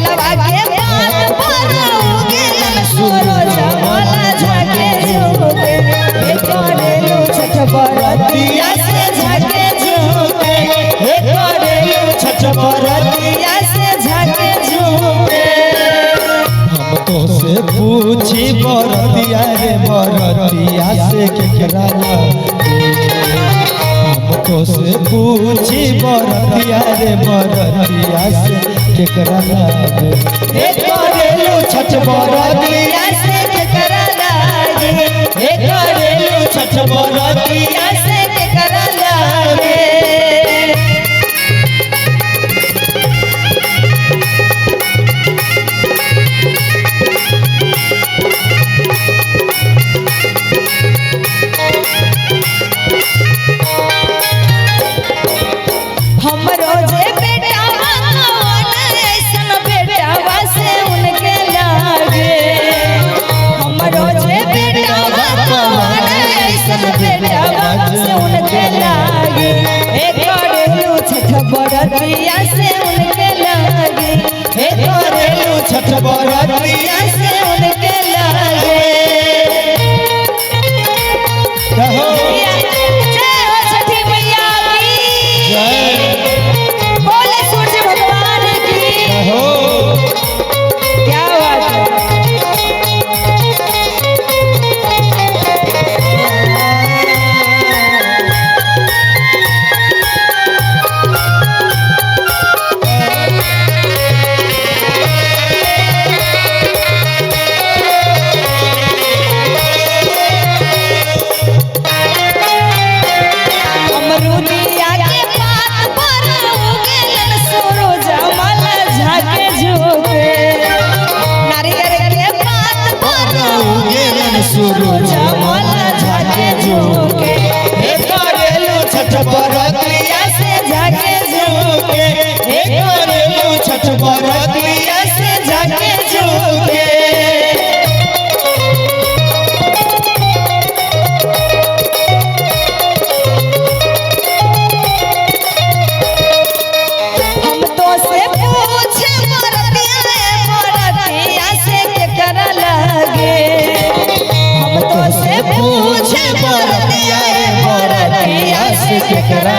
बेलवा के पात पर उगेलन सूरज मला झाके झुके हे करेलु छठ बरतिया से झाके झुके हे करेलु छठ बरतिया से झाके झुके हम तो से पूछी बरतिया रे बरतिया से केकरा तो से पूछी बरतिया रे बरतिया से केकरा लागे हे करेलु छठ बरतिया से केकरा लागे हे करेलु छठ बरतिया से केकरा लागे बरतिया से उनके लागे हे करेलु छठ बरतिया से उनके लागे जय हो छठी मैया की जय बोले सूर्य भगवान की जय हो क्या बात है सूरज मला झाके झुके हे करेलु छठ बरतिया से झाके झुके हे करेलु छठ बरतिया से झाके झुके हम तो से पूछे बरतिया से केकरा लागे पूछे बरतिया से केकरा